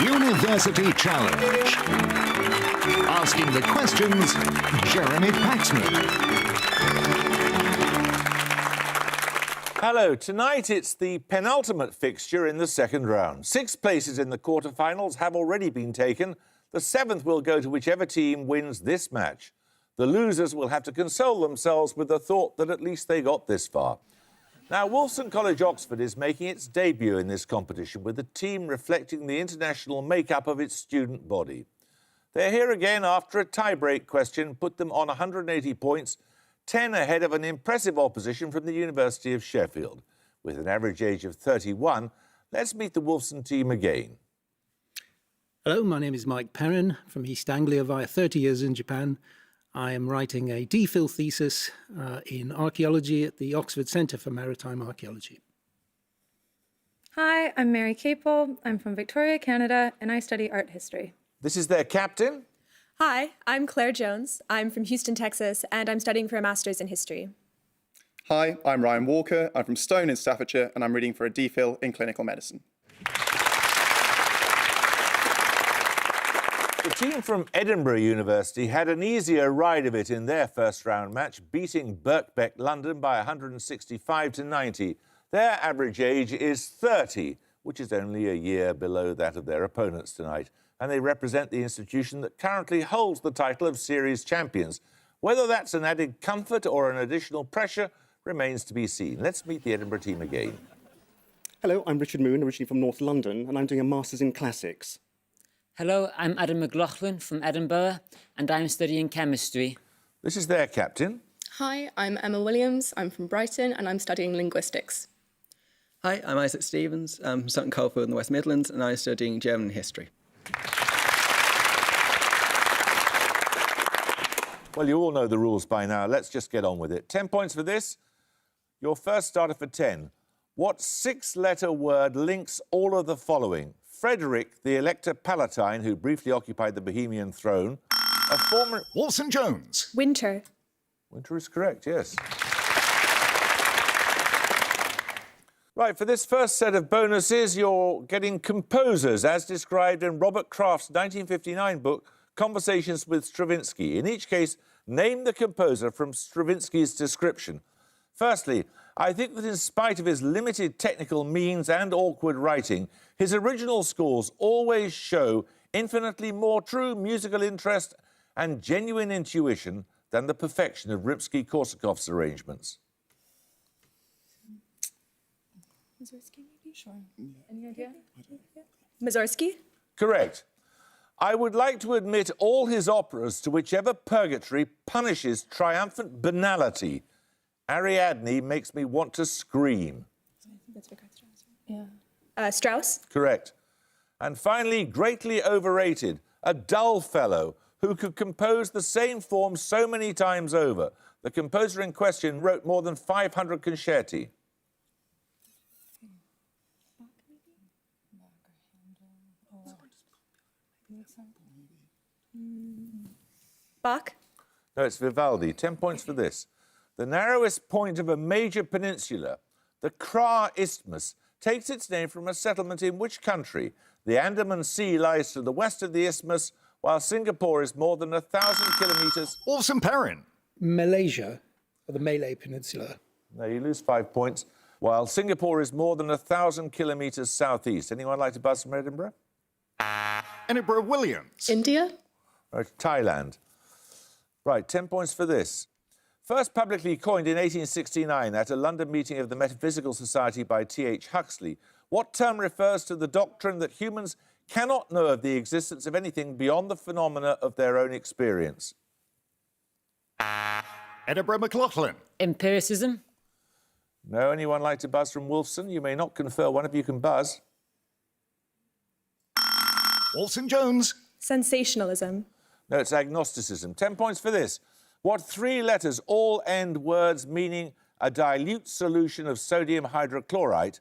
University Challenge. Asking the questions, Jeremy Paxman. Hello, tonight it's the penultimate fixture in the second round. 6 places in the quarterfinals have already been taken. The 7th will go to whichever team wins this match. The losers will have to console themselves with the thought that at least they got this far. Now, Wolfson College, Oxford is making its debut in this competition with a team reflecting the international makeup of its student body. They're here again after a tie-break question put them on 180 points, 10 ahead of an impressive opposition from the University of Sheffield. With an average age of 31, let's meet the Wolfson team again. Hello, my name is Mike Perrin from East Anglia via 30 years in Japan. I am writing a DPhil thesis in archaeology at the Oxford Centre for Maritime Archaeology. Hi, I'm Mary Capel. I'm from Victoria, Canada, and I study art history. This is their captain. Hi, I'm Claire Jones. I'm from Houston, Texas, and I'm studying for a master's in history. Hi, I'm Ryan Walker. I'm from Stone in Staffordshire, and I'm reading for a DPhil in clinical medicine. The team from Edinburgh University had an easier ride of it in their first round match, beating Birkbeck London by 165 to 90. Their average age is 30, which is only a year below that of their opponents tonight. And they represent the institution that currently holds the title of series champions. Whether that's an added comfort or an additional pressure remains to be seen. Let's meet the Edinburgh team again. Hello, I'm Richard Moon, originally from North London, and I'm doing a Masters in Classics. Hello, I'm Adam McLaughlin from Edinburgh, and I'm studying chemistry. This is their captain. Hi, I'm Emma Williams. I'm from Brighton, and I'm studying linguistics. Hi, I'm Isaac Stevens. I'm from Sutton Coldfield in the West Midlands, and I'm studying German history. Well, you all know the rules by now. Let's just get on with it. 10 points for this. Your first starter for 10. What 6-letter word links all of the following? Frederick, the Elector Palatine, who briefly occupied the Bohemian throne. A former... Wolfson Jones. Winter. Winter is correct, yes. Right, for this first set of bonuses, you're getting composers, as described in Robert Kraft's 1959 book, Conversations with Stravinsky. In each case, name the composer from Stravinsky's description. Firstly, I think that in spite of his limited technical means and awkward writing, his original scores always show infinitely more true musical interest and genuine intuition than the perfection of Rimsky-Korsakov's arrangements. Mussorgsky, maybe? Sure. Any idea? Mussorgsky? Correct. I would like to admit all his operas to whichever purgatory punishes triumphant banality. Ariadne makes me want to scream. I think that's Richard Strauss. Yeah. Strauss? Correct. And finally, greatly overrated, a dull fellow who could compose the same form so many times over. The composer in question wrote more than 500 concerti. Bach? No, it's Vivaldi. 10 points for this. The narrowest point of a major peninsula, the Kra Isthmus, takes its name from a settlement in which country? The Andaman Sea lies to the west of the isthmus, while Singapore is more than 1,000 kilometres... Wolfson Perrin. Malaysia, or the Malay Peninsula. No, you lose 5 points. While Singapore is more than 1,000 kilometres southeast. Anyone like to buzz from Edinburgh? Edinburgh Williams. India? Right, Thailand. Right, 10 points for this. First publicly coined in 1869 at a London meeting of the Metaphysical Society by T.H. Huxley, what term refers to the doctrine that humans cannot know of the existence of anything beyond the phenomena of their own experience? Edinburgh McLaughlin. Empiricism? No, anyone like to buzz from Wolfson? You may not confer. One of you can buzz. Wolfson Jones. Sensationalism. No, it's agnosticism. 10 points for this. What 3 letters all end words meaning a dilute solution of sodium hydrochlorite,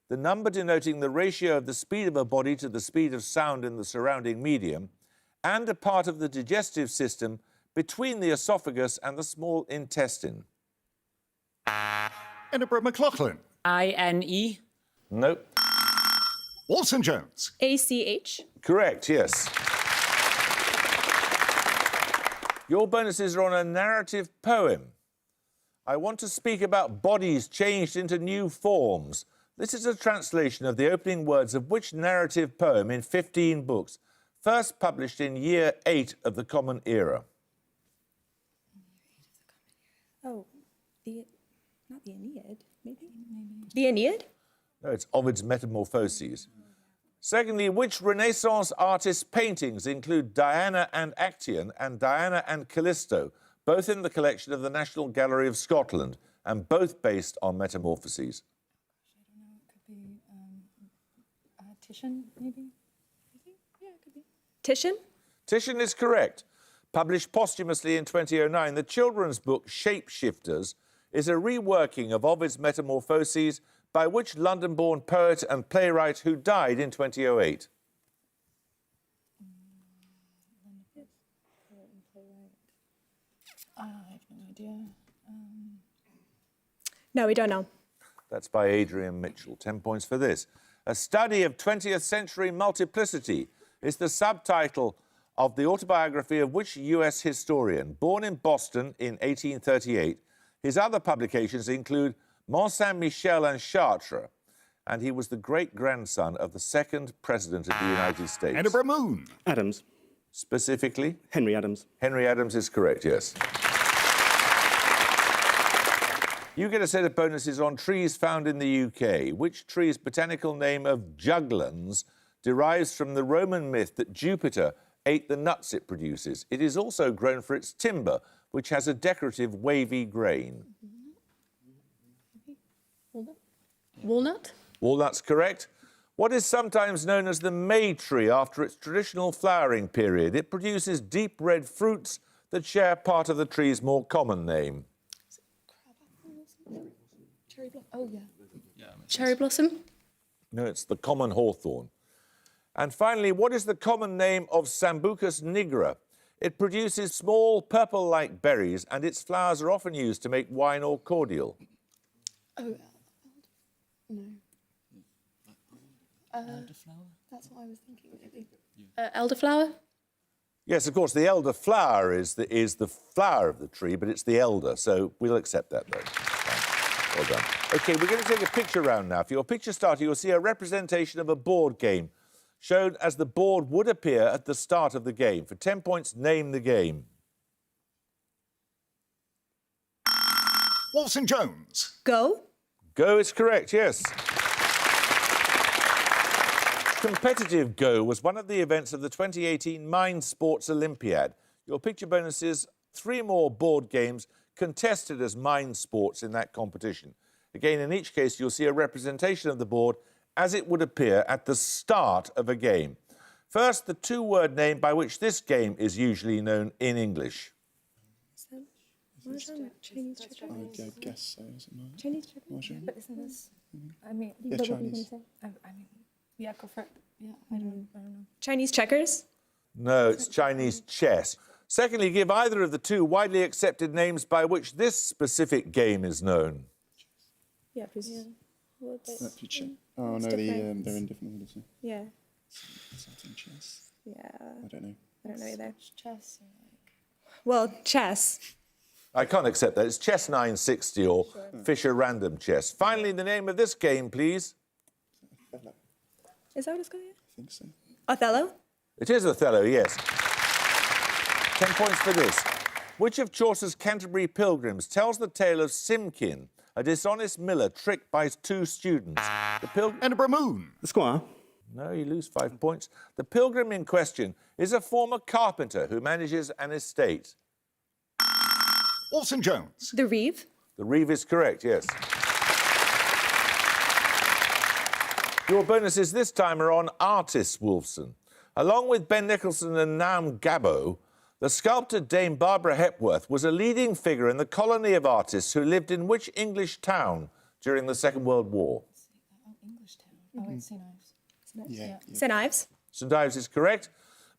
the number denoting the ratio of the speed of a body to the speed of sound in the surrounding medium, and a part of the digestive system between the esophagus and the small intestine? Edinburgh McLaughlin. INE? Nope. Wolfson Jones. ACH. Correct, yes. Your bonuses are on a narrative poem. I want to speak about bodies changed into new forms. This is a translation of the opening words of which narrative poem in 15 books, first published in year 8 of the Common Era? Oh, not the Aeneid, maybe? The Aeneid? No, it's Ovid's Metamorphoses. Secondly, which Renaissance artist's paintings include Diana and Actaeon and Diana and Callisto, both in the collection of the National Gallery of Scotland, and both based on Metamorphoses? I don't know. It could be Titian, maybe? Yeah, it could be. Titian? Titian is correct. Published posthumously in 2009, the children's book Shapeshifters is a reworking of Ovid's Metamorphoses by which London-born poet and playwright who died in 2008? I have no idea. No, we don't know. That's by Adrian Mitchell. 10 points for this. A Study of 20th Century Multiplicity is the subtitle of the autobiography of which US historian? Born in Boston in 1838. His other publications include Mont Saint-Michel and Chartres, and he was the great-grandson of the second President of the United States. Edinburgh Moon. Adams. Specifically? Henry Adams. Henry Adams is correct, yes. You get a set of bonuses on trees found in the UK. Which tree's botanical name of juglans derives from the Roman myth that Jupiter ate the nuts it produces? It is also grown for its timber, which has a decorative wavy grain. Walnut? Walnut's correct. What is sometimes known as the May tree after its traditional flowering period? It produces deep red fruits that share part of the tree's more common name. Cherry blossom. Oh, yeah. Cherry blossom? No, it's the common hawthorn. And finally, what is the common name of Sambucus nigra? It produces small purple-like berries, and its flowers are often used to make wine or cordial. Oh, no. Elderflower? That's what I was thinking, maybe. Elderflower? Yes, of course, the elderflower is the flower of the tree, but it's the elder, so we'll accept that, though. Fine. Well done. OK, we're going to take a picture round now. For your picture starter, you'll see a representation of a board game, shown as the board would appear at the start of the game. For 10 points, name the game. Wolfson Jones. Go? Go is correct, yes. Competitive Go was one of the events of the 2018 Mind Sports Olympiad. Your picture bonus is 3 more board games contested as Mind Sports in that competition. Again, in each case, you'll see a representation of the board as it would appear at the start of a game. First, the 2-word name by which this game is usually known in English. Chinese checkers? I guess so, is it not? Chinese checkers? But isn't this... I mean... Yeah, what were you Chinese. gonna say? I mean, yeah, go for it. Yeah, I don't know. Chinese checkers? No, it's Chinese chess. Secondly, give either of the 2 widely accepted names by which this specific game is known. Yeah, please. Oh, no, they're in different orders. Yeah. Something chess. Yeah. I don't know. I don't know either. Chess. Well, chess. I can't accept that. It's Chess 960 or Fisher Random Chess. Finally, the name of this game, please. Is that what it's called? I think so. Othello? It is Othello, yes. 10 points for this. Which of Chaucer's Canterbury Pilgrims tells the tale of Simkin, a dishonest miller tricked by 2 students? Edinburgh Moon. The Squire. No, you lose 5 points. The pilgrim in question is a former carpenter who manages an estate. Wolfson Jones. The Reeve? The Reeve is correct, yes. Your bonuses this time are on artists, Wolfson. Along with Ben Nicholson and Naum Gabbo, the sculptor Dame Barbara Hepworth was a leading figure in the colony of artists who lived in which English town during the Second World War? Oh, English town. Oh, it's St. Ives. Yeah. St. Ives? St Ives is correct.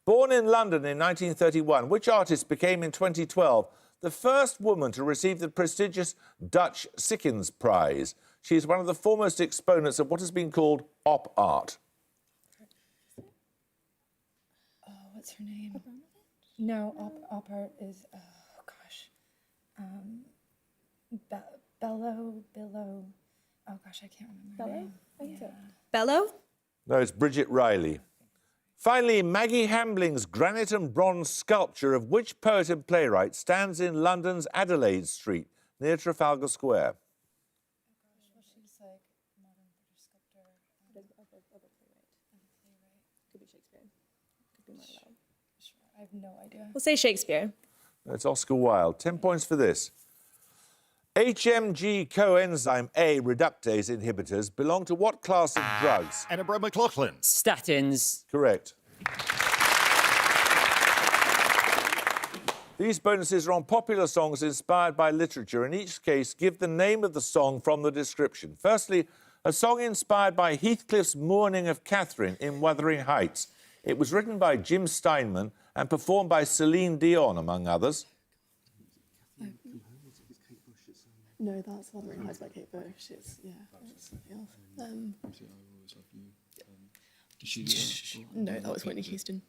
Born in London in 1931, which artist became in 2012 the first woman to receive the prestigious Dutch Sikkens Prize? She is one of the foremost exponents of what has been called op art. what's her name? No, opera is, oh gosh. Billow. Oh gosh, I can't remember. Bellow? Yeah. Bellow? No, it's Bridget Riley. Finally, Maggie Hambling's granite and bronze sculpture of which poet and playwright stands in London's Adelaide Street, near Trafalgar Square? Well, she's like modern British sculptor. Could be Shakespeare. Could be Marlowe. Sure, I have no idea. We'll say Shakespeare. It's Oscar Wilde. 10 points for this. HMG coenzyme A reductase inhibitors belong to what class of drugs? Edinburgh McLaughlin. Statins. Correct. These bonuses are on popular songs inspired by literature. In each case, give the name of the song from the description. Firstly, a song inspired by Heathcliff's Mourning of Catherine in Wuthering Heights. It was written by Jim Steinman and performed by Celine Dion, among others. No, that's Wuthering Heights by Kate Bush. It's, yeah, it's something else. No, that was Whitney Houston.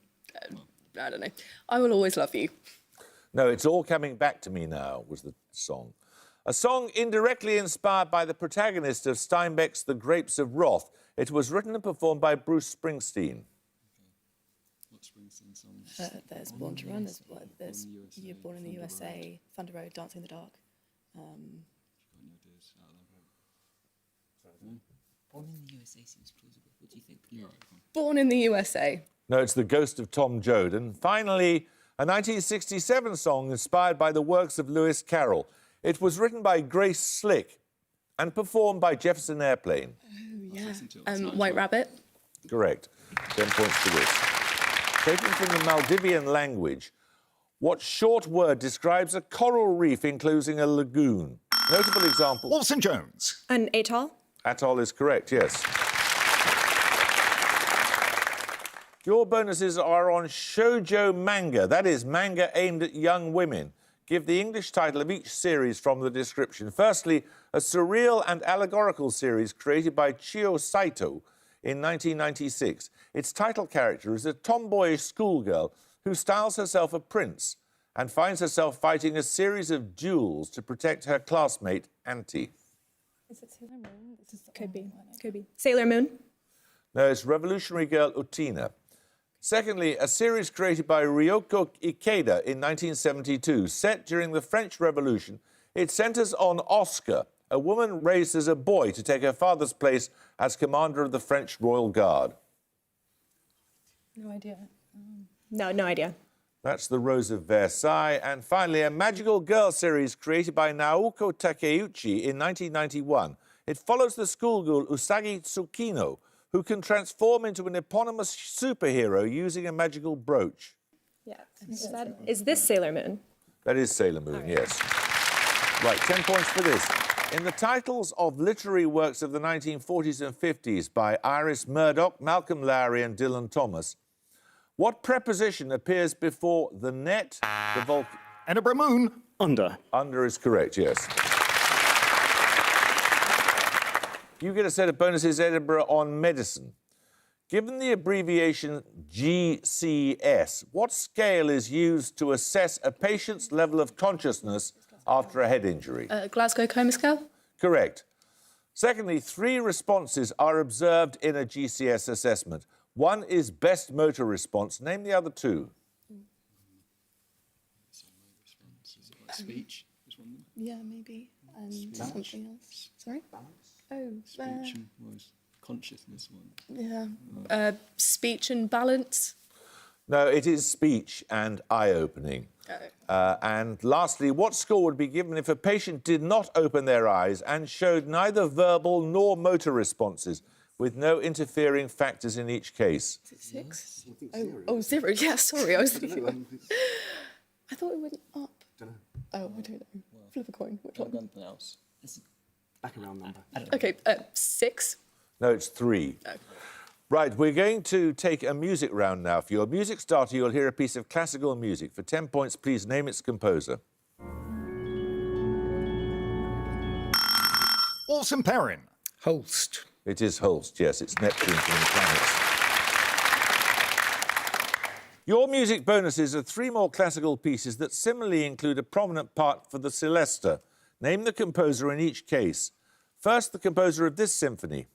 I don't know. I Will Always Love You. No, It's All Coming Back to Me Now was the song. A song indirectly inspired by the protagonist of Steinbeck's The Grapes of Wrath. It was written and performed by Bruce Springsteen. There's Born to Run, there's You're Born in the USA, Thunder Road, Dancing in the Dark. Born in the USA seems plausible. What do you think? Born in the USA. No, it's The Ghost of Tom Joad. And finally, a 1967 song inspired by the works of Lewis Carroll. It was written by Grace Slick and performed by Jefferson Airplane. Oh, yeah. White Rabbit. Correct. 10 points for this. Taken from the Maldivian language, what short word describes a coral reef enclosing a lagoon? Notable example. Wolfson Jones. An atoll? Atoll is correct, yes. Your bonuses are on shoujo manga. That is, manga aimed at young women. Give the English title of each series from the description. Firstly, a surreal and allegorical series created by Chio Saito in 1996. Its title character is a tomboyish schoolgirl who styles herself a prince and finds herself fighting a series of duels to protect her classmate, Auntie. Is it Sailor Moon? This is the Could only be. one I Could be. Sailor Moon? No, it's revolutionary girl Utina. Secondly, a series created by Ryoko Ikeda in 1972, set during the French Revolution. It centres on Oscar, a woman raised as a boy to take her father's place as commander of the French Royal Guard. No idea. No idea. That's The Rose of Versailles. And finally, a magical girl series created by Naoko Takeuchi in 1991. It follows the schoolgirl Usagi Tsukino, who can transform into an eponymous superhero using a magical brooch. Yeah. Is this Sailor Moon? That is Sailor Moon, yes. Right, 10 points for this. In the titles of literary works of the 1940s and 50s by Iris Murdoch, Malcolm Lowry and Dylan Thomas, what preposition appears before the net, the Edinburgh Moon. Under. Under is correct, yes. You get a set of bonuses, Edinburgh, on medicine. Given the abbreviation GCS, what scale is used to assess a patient's level of consciousness after a head injury? Glasgow Coma Scale. Correct. Secondly, 3 responses are observed in a GCS assessment. One is best motor response. Name the other 2. Speech is one of them. Yeah, maybe. And something else. Sorry? Oh, Speech and was consciousness one. yeah. Speech and balance. No, it is speech and eye-opening. And lastly, what score would be given if a patient did not open their eyes and showed neither verbal nor motor responses, with no interfering factors in each case? Is it 6? Oh, 0. Yeah, sorry. I was thinking. I thought it went up. Oh, I don't know. Flip a coin. Which one? Anything else? Back around number. Okay, 6. No, it's 3. Oh. Right, we're going to take a music round now. For your music starter, you'll hear a piece of classical music. For 10 points, please name its composer. Wolfson Perrin. Holst. It is Holst, yes. It's Neptune from the planets. Your music bonuses are 3 more classical pieces that similarly include a prominent part for the celesta. Name the composer in each case. First, the composer of this symphony.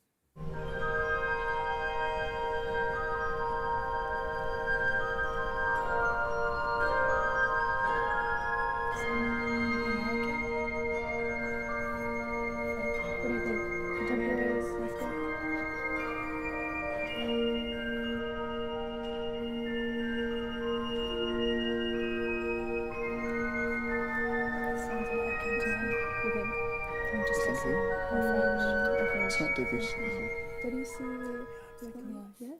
What do you think? Contemporaries, let's go. Sounds American to me. You think? Can you just listen? Or French? Or French? It's not Debussy. Yeah.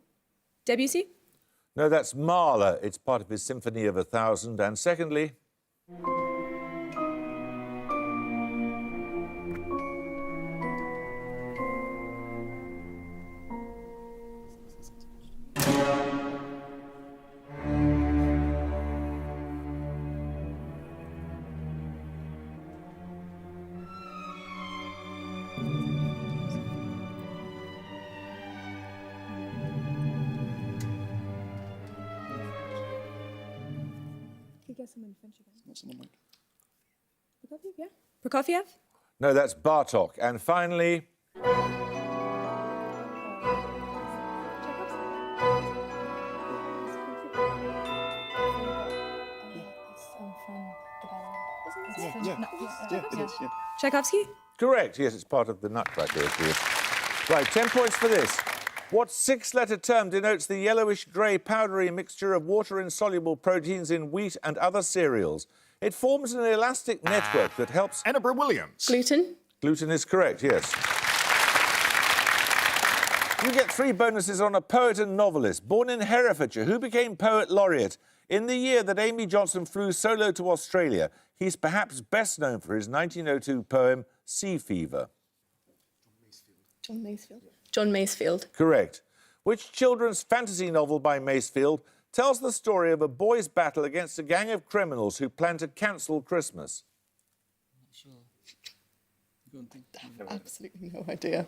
Debussy? No, that's Mahler. It's part of his Symphony of 1,000. And secondly, Guess someone in French again. Not someone like... Prokofiev, yeah? Prokofiev? no, that's Bartok. And finally, Tchaikovsky? correct. Yes, it's part of the Nutcracker, of course. Right, 10 points for this. What 6-letter term denotes the yellowish-grey powdery mixture of water-insoluble proteins in wheat and other cereals? It forms an elastic network that helps... Edinburgh Williams. Gluten. Gluten is correct, yes. You get 3 bonuses on a poet and novelist. Born in Herefordshire, who became Poet Laureate in the year that Amy Johnson flew solo to Australia. He's perhaps best known for his 1902 poem, Sea Fever. John Masefield. John Masefield. Correct. Which children's fantasy novel by Masefield tells the story of a boy's battle against a gang of criminals who plan to cancel Christmas? Absolutely no idea.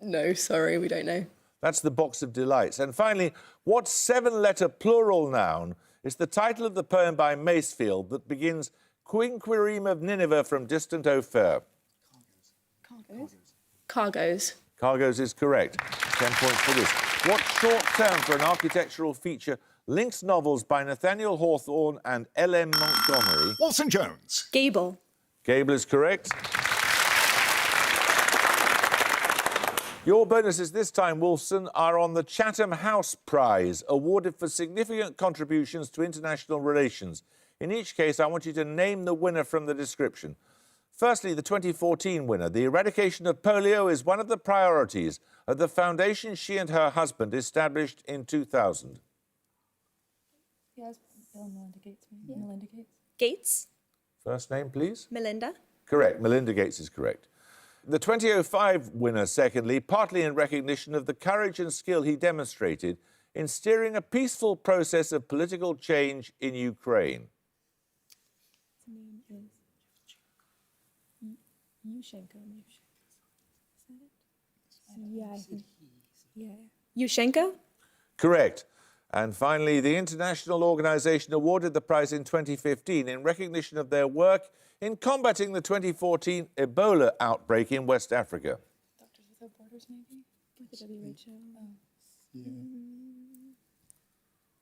No, sorry, we don't know. That's The Box of Delights. And finally, what 7-letter plural noun is the title of the poem by Masefield that begins Quinquirim of Nineveh from distant Ophir? Cargoes. Cargoes. Cargoes is correct. 10 points for this. What short term for an architectural feature links novels by Nathaniel Hawthorne and L.M. Montgomery? Wolfson Jones. Gable. Gable is correct. Your bonuses this time, Wolfson, are on the Chatham House Prize, awarded for significant contributions to international relations. In each case, I want you to name the winner from the description. Firstly, the 2014 winner. The eradication of polio is one of the priorities of the foundation she and her husband established in 2000. Yeah, it's Bill and Melinda Gates, maybe. Melinda Gates. Gates? First name, please. Melinda? Correct. Melinda Gates is correct. The 2005 winner, secondly, partly in recognition of the courage and skill he demonstrated in steering a peaceful process of political change in Ukraine. His name is Yushchenko. Is that it? Yeah, I think. Yeah. Yushchenko? Correct. And finally, the international organisation awarded the prize in 2015 in recognition of their work in combating the 2014 Ebola outbreak in West Africa. Doctors Without Borders, maybe? Like the WHO. Oh. Yeah.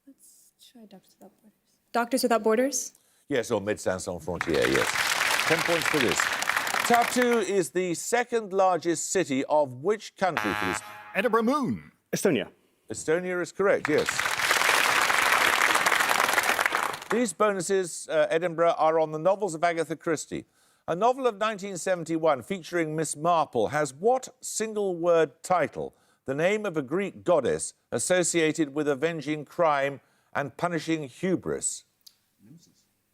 Let's try Doctors Without Borders. Doctors Without Borders? Yes, or Médecins Sans Frontières, yes. 10 points for this. Tartu is the second largest city of which country for this? Edinburgh Moon. Estonia. Estonia is correct, yes. These bonuses, Edinburgh, are on the novels of Agatha Christie. A novel of 1971 featuring Miss Marple has what single-word title? The name of a Greek goddess associated with avenging crime and punishing hubris.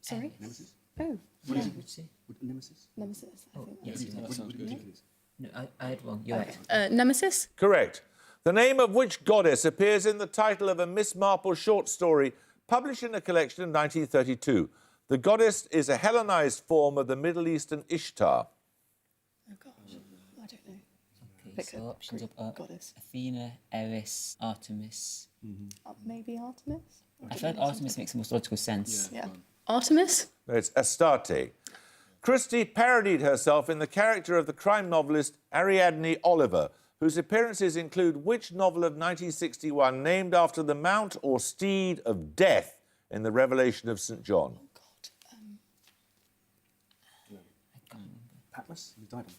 Sorry? Nemesis? Oh, What yeah. is it? Nemesis? Nemesis, I think. Yes, that sounds good. No, I had one. You're right. Nemesis? Correct. The name of which goddess appears in the title of a Miss Marple short story published in a collection in 1932. The goddess is a Hellenized form of the Middle Eastern Ishtar. Oh, gosh. I don't know. Okay, Pick so a options Greek are goddess. Athena, Eris, Artemis. Maybe Artemis? I feel like Artemis makes the most logical sense. Yeah. Artemis? No, it's Astarte. Christie parodied herself in the character of the crime novelist Ariadne Oliver, whose appearances include which novel of 1961 named after the mount or steed of death in the Revelation of St. John? Patmos? You died on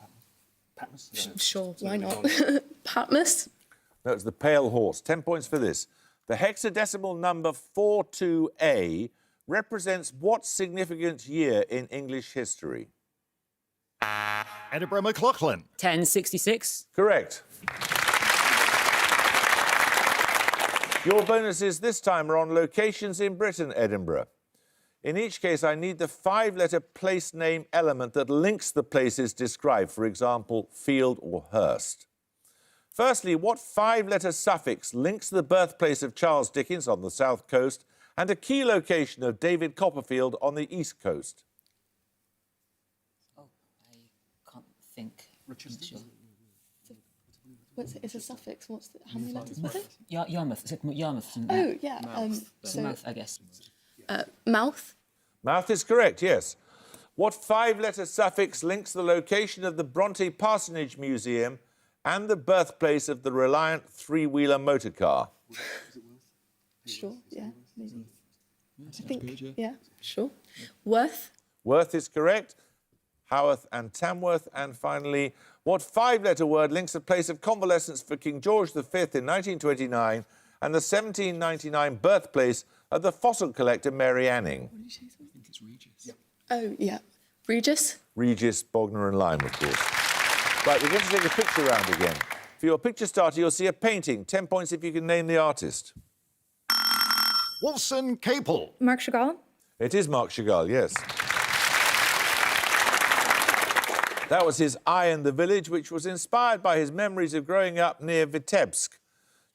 Patmos? Patmos? Sure, why not? Patmos? No, it's the Pale Horse. 10 points for this. The hexadecimal number 42A represents what significant year in English history? Edinburgh McLaughlin. 1066. Correct. Your bonuses this time are on locations in Britain, Edinburgh. In each case, I need the 5-letter place name element that links the places described, for example, Field or Hurst. Firstly, what 5-letter suffix links the birthplace of Charles Dickens on the south coast and a key location of David Copperfield on the east coast? Oh, I can't think. What's it? It's a suffix. How many letters was it? Yarmouth. Is it Yarmouth? Oh, yeah. Mouth, I guess. Mouth? Mouth is correct, yes. What 5-letter suffix links the location of the Bronte Parsonage Museum and the birthplace of the Reliant three-wheeler motor car? Sure, yeah, maybe. I think, yeah, sure. Worth? Worth is correct. Haworth and Tamworth. And finally, what 5-letter word links the place of convalescence for King George V in 1929 and the 1799 birthplace of the fossil collector Mary Anning? What did you say? I think it's Regis. Oh, yeah. Regis? Regis, Bognor and Lime, of course. Right, we're going to take a picture round again. For your picture starter, you'll see a painting. 10 points if you can name the artist. Wolfson Capel. Mark Chagall. It is Marc Chagall, yes. That was his Eye in the Village, which was inspired by his memories of growing up near Vitebsk.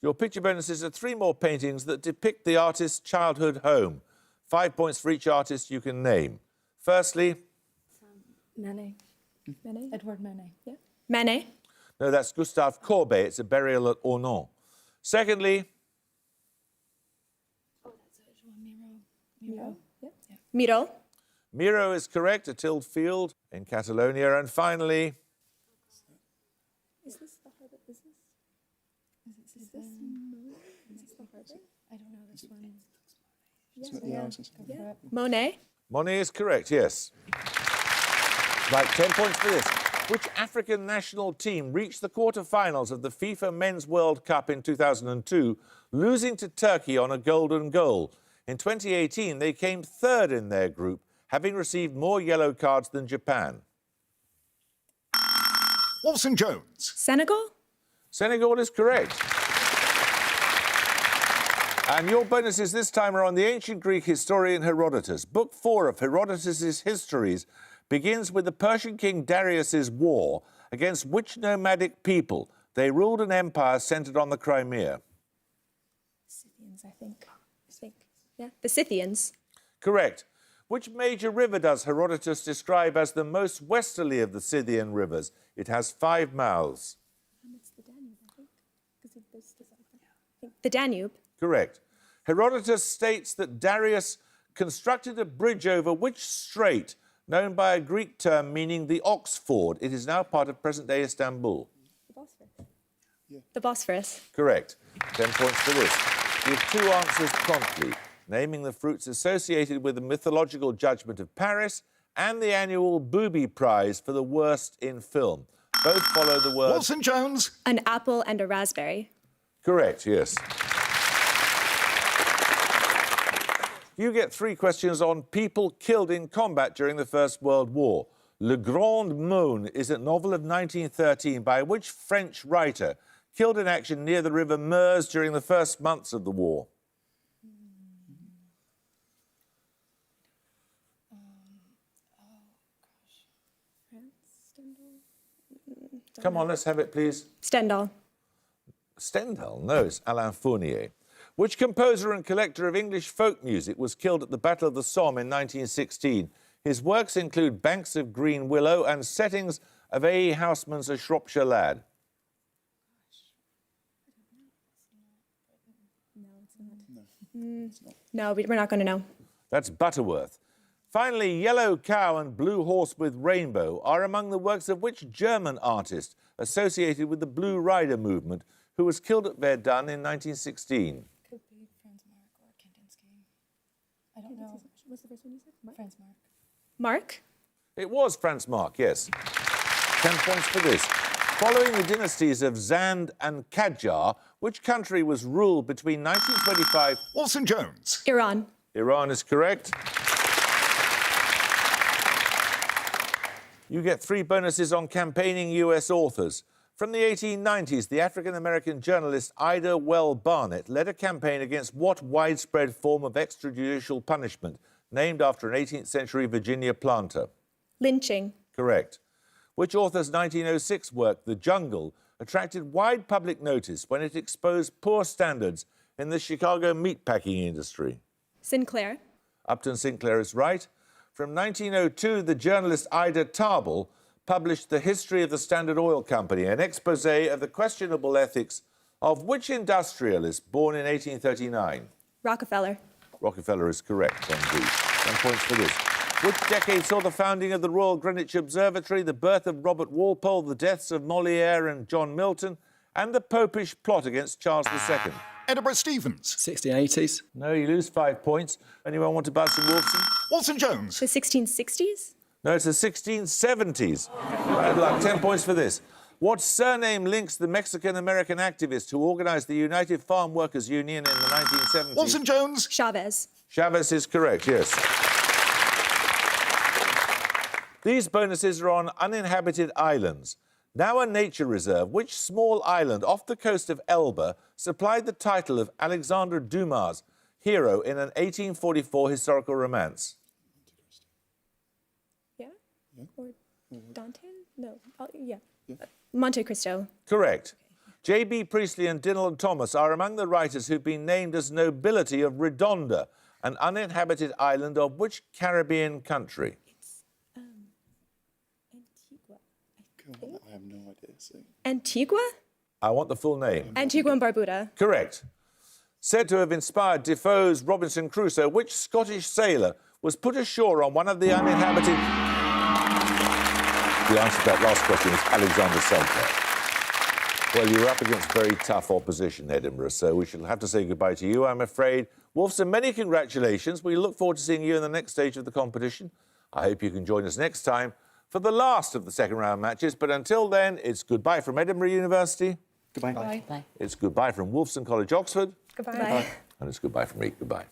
Your picture bonuses are 3 more paintings that depict the artist's childhood home. 5 points for each artist you can name. Firstly... Manet. Manet? Edward Manet. Yeah. Manet. No, that's Gustave Courbet. It's a burial at Ornans. Secondly... Oh, that's Miro. Yeah. Miro. Miro is correct, a tilled field in Catalonia. And finally... Is this the harbor? Is this? Is this the harbor? I don't know this one. Yeah. Monet. Monet is correct, yes. Right, 10 points for this. Which African national team reached the quarter-finals of the FIFA Men's World Cup in 2002, losing to Turkey on a golden goal? In 2018, they came third in their group, having received more yellow cards than Japan. Wolfson Jones. Senegal. Senegal is correct. And your bonuses this time are on the ancient Greek historian Herodotus. Book 4 of Herodotus's Histories begins with the Persian king Darius's war against which nomadic people? They ruled an empire centred on the Crimea. Scythians, I think. Yeah. The Scythians. Correct. Which major river does Herodotus describe as the most westerly of the Scythian rivers? It has 5 mouths. It's the Danube, I think. The Danube. Correct. Herodotus states that Darius constructed a bridge over which strait, known by a Greek term meaning the Oxford. It is now part of present-day Istanbul. The Bosphorus. Yeah. The Bosphorus. Correct. 10 points for this. Give 2 answers promptly, naming the fruits associated with the mythological judgment of Paris and the annual Booby Prize for the worst in film. Both follow the word... Wolfson Jones. An apple and a raspberry. Correct, yes. You get 3 questions on people killed in combat during the First World War. Le Grand Moon is a novel of 1913 by which French writer killed in action near the river Meuse during the first months of the war? Come on, let's have it, please. Stendhal. Stendhal? No, it's Alain Fournier. Which composer and collector of English folk music was killed at the Battle of the Somme in 1916? His works include Banks of Green Willow and settings of A. E. Houseman's A Shropshire Lad. No, No, we're not going to know. That's Butterworth. Finally, Yellow Cow and Blue Horse with Rainbow are among the works of which German artist associated with the Blue Rider movement who was killed at Verdun in 1916? Could be Franz Marc or Kandinsky. I don't know. What's the first one you said? Franz Marc. Mark? It was Franz Marc, yes. 10 points for this. Following the dynasties of Zand and Qajar, which country was ruled between 1925... Wolfson Jones. Iran. Iran is correct. You get 3 bonuses on campaigning US authors. From the 1890s, the African-American journalist Ida Well Barnett led a campaign against what widespread form of extrajudicial punishment, named after an 18th century Virginia planter? Lynching. Correct. Which author's 1906 work, The Jungle, attracted wide public notice when it exposed poor standards in the Chicago meatpacking industry? Sinclair. Upton Sinclair is right. From 1902, the journalist Ida Tarbell published The History of the Standard Oil Company, an exposé of the questionable ethics of which industrialist born in 1839? Rockefeller. Rockefeller is correct, indeed. 10 points for this. Which decade saw the founding of the Royal Greenwich Observatory, the birth of Robert Walpole, the deaths of Molière and John Milton, and the Popish plot against Charles II? Edinburgh Stevens. 1680s. No, you lose 5 points. Anyone want to buzz some Wolfson? Wolfson Jones. The 1660s? No, it's the 1670s. Bad luck. 10 points for this. What surname links the Mexican-American activist who organised the United Farm Workers Union in the 1970s? Wolfson Jones. Chavez. Chavez is correct, yes. These bonuses are on uninhabited islands. Now a nature reserve, which small island off the coast of Elba supplied the title of Alexandre Dumas' hero in an 1844 historical romance? Yeah? Or Dante? No. Yeah. Monte Cristo. Correct. J.B. Priestley and Dylan Thomas are among the writers who've been named as nobility of Redonda, an uninhabited island of which Caribbean country? Antigua. I have no idea. So. Antigua? I want the full name. Antigua and Barbuda. Correct. Said to have inspired Defoe's Robinson Crusoe, which Scottish sailor was put ashore on one of the uninhabited... The answer to that last question is Alexander Selkirk. Well, you're up against very tough opposition, Edinburgh, so we shall have to say goodbye to you, I'm afraid. Wolfson, many congratulations. We look forward to seeing you in the next stage of the competition. I hope you can join us next time for the last of the second round matches. But until then, it's goodbye from Edinburgh University. Goodbye. Bye. Bye. It's goodbye from Wolfson College, Oxford. Goodbye. And it's goodbye from me. Goodbye.